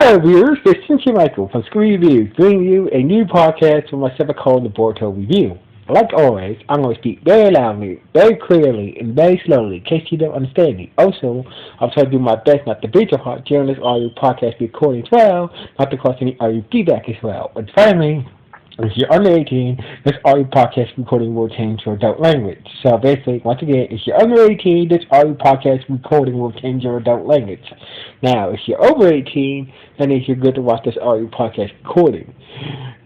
Hello, viewers. This is Michael from Screen Reviews, bringing you a new podcast from myself called the Boruto Review. Like always, I'm going to speak very loudly, very clearly, and very slowly in case you don't understand me. Also, I'll try to do my best not to beat your heart during this audio podcast recording as well, not to cause any audio feedback as well. And finally, if you're under 18, this audio podcast recording will change to adult language. So basically, once again, if you're under 18, this audio podcast recording will change your adult language. Now, if you're over 18, then you're good to watch this audio podcast recording.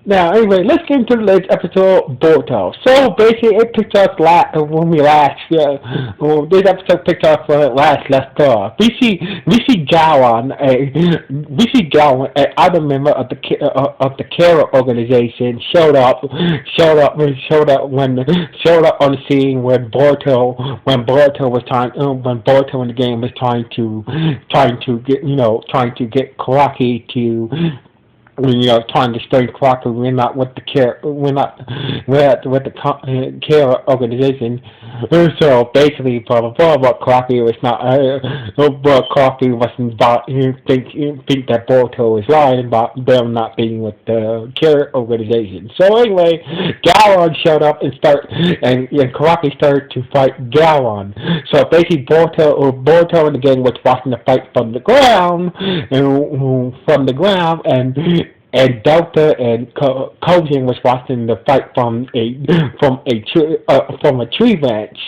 Now, anyway, let's get into the latest episode, Boruto. So, basically, it picked up when we last, this episode picked up when it last left off. We see Gowan, other member of the Kara organization, showed up on the scene when Boruto in the game was trying to get Karaki to, trying to explain correctly, we're not with the care organization. So basically, blah blah blah. But Coffee was not. But Coffee wasn't. Think that Boruto is lying about them not being with the care organization. So anyway, Gallon showed up and Karaki started to fight Gallon. So basically, Boruto and the gang was watching the fight from the ground, and Delta and Kojin was watching the fight from a tree branch.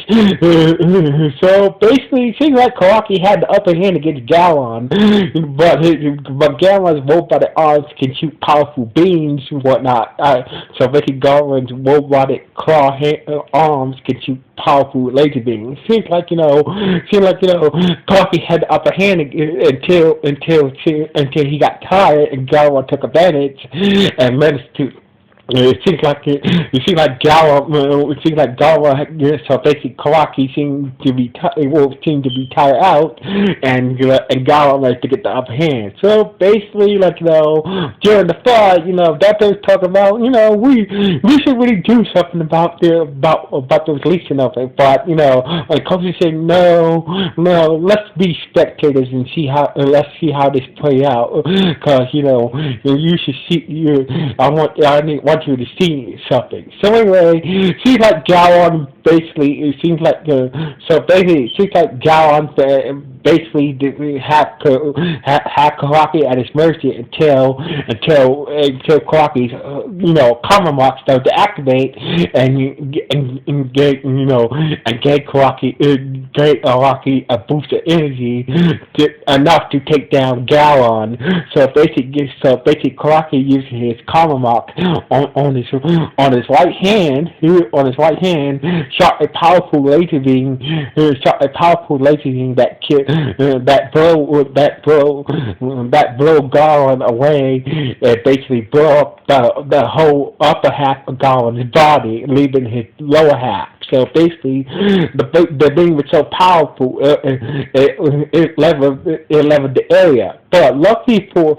So basically, it seems like Karaki had the upper hand against Gallon, but Gallon's robotic arms can shoot powerful beams and whatnot. So basically, Gallon's robotic arms can shoot powerful laser beams. Seems like Karaki had the upper hand until he got tired and Gallon took advantage and managed to. It seems like Gawa. So basically, Karaki seemed to be tired out, and Gawa managed to get the upper hand. So basically, during the fight, that was talking about, we should really do something about the releasing of it. But Coach said no, let's be spectators and let's see how this play out, because you should see. I want you to see something. So anyway, it seems like Gallon basically have Karaki at his mercy until Karaki's Karma started to activate and gave Karaki a boost of energy enough to take down Gallon. So basically Karaki using his Karma on his right hand shot a powerful laser beam that blew Garland away and basically blew up the whole upper half of Garland's body, leaving his lower half. So basically, the beam was so powerful, it leveled the area. But lucky for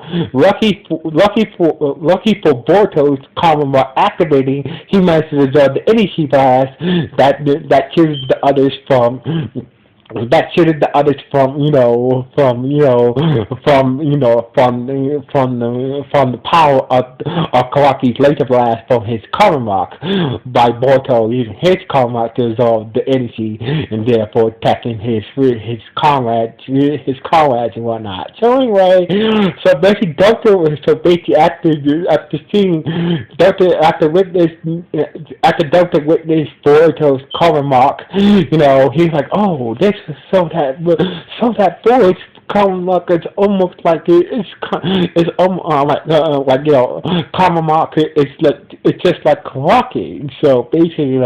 Boruto's Karma activating, he managed to resolve the energy blast that kills the others from the power of Karaki's laser blast from his Karma by Boruto using his Karma to resolve the energy and therefore attacking his comrades and whatnot. So anyway, after Delta witnessed Boruto's Karma, he's like, oh, this is so that voice Karma is almost like it's Karma it's just like Karaki. So basically,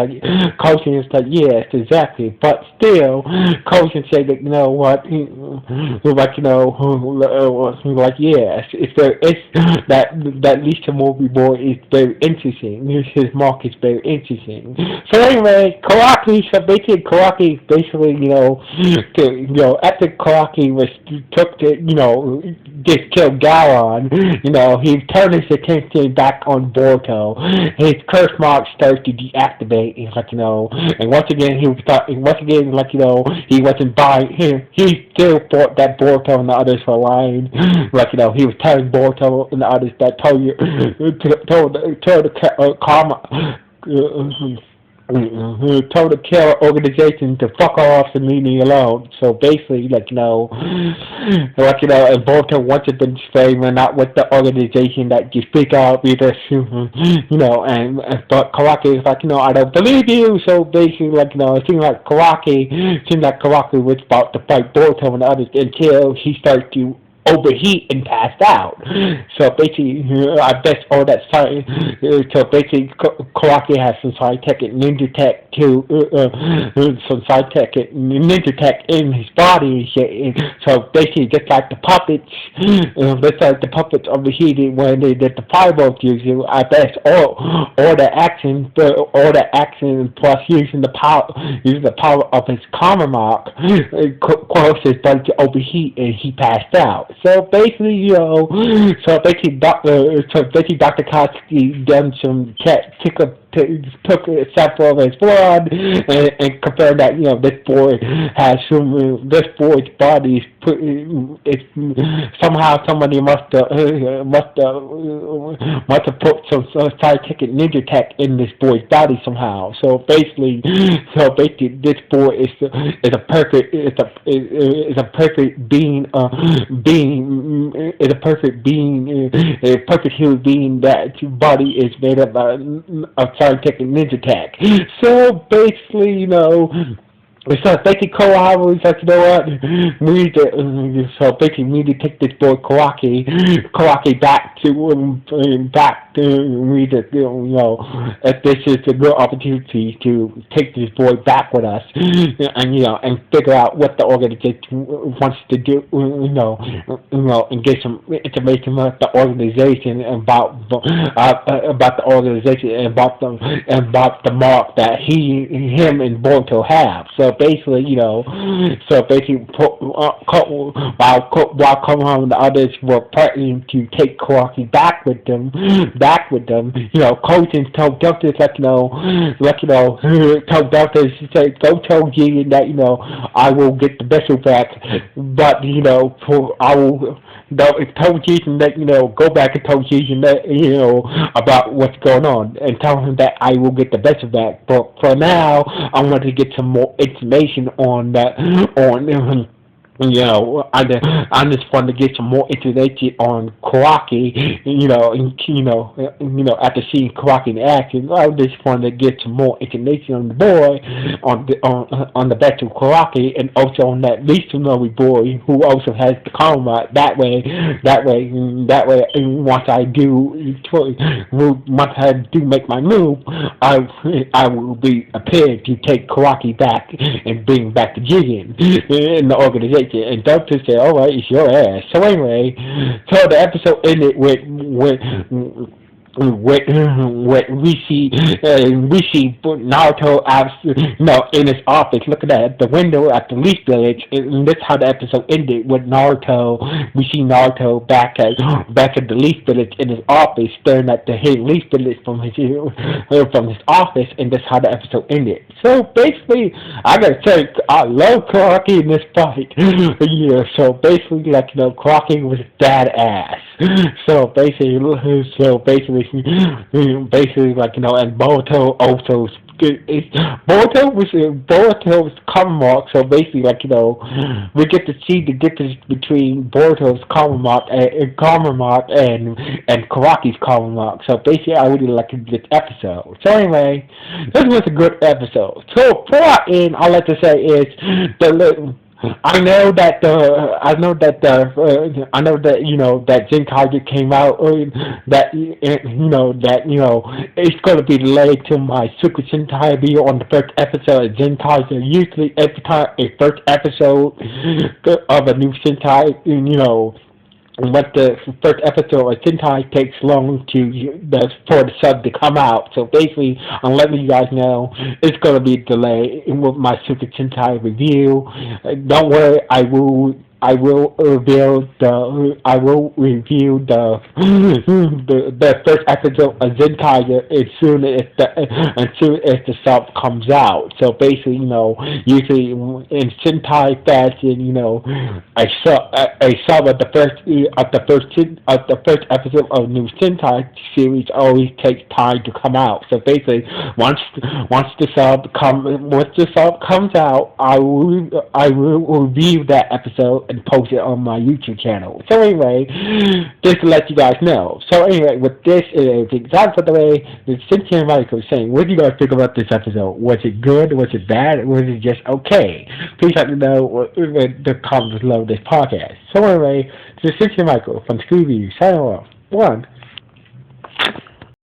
Kojin is like, yes, exactly. But still, Kojin said that yes, that Lisa movie boy is very interesting. His mark is very interesting. So anyway, Karaki. So basically, after Karaki was took to, just killed Gowon, he turned his attention back on Boruto. His curse mark started to deactivate, and once again, he wasn't buying him. He still thought that Boruto and the others were lying. He was telling Boruto and the others that told the karma. Who told the killer organization to fuck off and leave me alone. So basically, and Boruto wanted them to stay not with the organization that you speak of either, but Karaki is I don't believe you. So basically, it seemed like Karaki was about to fight Boruto and the others until he started to overheat and passed out. So basically, I guess all that started. So basically, Kawaki has some scientific ninja tech too, some scientific ninja tech in his body and shit. So basically, just like the puppets, overheated when they did the fireball fusion. I guess all the action plus using the power of his karma mark, caused his body to overheat and he passed out. So basically, Dr. Kotsky done some took a sample of his blood and compared that this boy's body is somehow somebody must have put some scientific ninja tech in this boy's body somehow. So basically this boy is a perfect human being that body is made up of scientific ninja tech. So basically, so basically, Koa was like, we need to take this boy Kawaki back to, we need to, if this is a good opportunity to take this boy back with us, and figure out what the organization wants to do, and get some information about the organization and about the organization and about the mark that him and Boruto have. So basically, while Konoha and the others were planning to take Kawaki back with them, Kojin told Delta, told Delta, go tell Jigen that, I will get the vessel back, but, I will, told Jason that, go back and tell Jason that, about what's going on, and tell him that I will get the vessel back. But for now, I want to get some more information on that, I just want to get some more information on Kawaki, after seeing Kawaki in action, I just want to get some more information on the boy, on the back of Kawaki, and also on that Missionary boy who also has the karma. That way, once I do make my move, I will be prepared to take Kawaki back and bring back the Jigen in the organization. And Doctor said, "All right, it's your ass." So anyway, so the episode ended with we see Naruto in his office looking at the window at the Leaf Village, and that's how the episode ended with Naruto. We see Naruto back at the Leaf Village in his office, staring at the hidden Leaf Village from his office, and that's how the episode ended. So basically, I gotta say, I love Karaki in this fight. Yeah, so basically, Karaki was badass. So basically, and Boruto also. Boruto's karma mark. So basically, we get to see the difference between Boruto's karma mark and Karaki's karma mark. So basically, I really liked this episode. So anyway, this was a good episode. So before I end, all I like to say is I know that Zenkai came out that it's going to be delayed to my Super Sentai video on the first episode. Zenkai are usually every time a first episode of a new Sentai but the first episode of Sentai takes long for the sub to come out. So basically, I'm letting you guys know it's going to be delayed with my Super Sentai review. Don't worry, I will review the first episode of Zenkai as soon as the sub comes out. So basically, usually in Sentai fashion, a sub of the first episode of new Sentai series always takes time to come out. So basically, once the sub comes out, I will review that episode and post it on my YouTube channel. So anyway, just to let you guys know. So anyway, with this and everything, that's what the way the Cynthia and Michael saying. What do you guys think about this episode? Was it good? Was it bad? Or was it just okay? Please let me know in the comments below this podcast. So anyway, this is Cynthia and Michael from Scooby signing off. 1,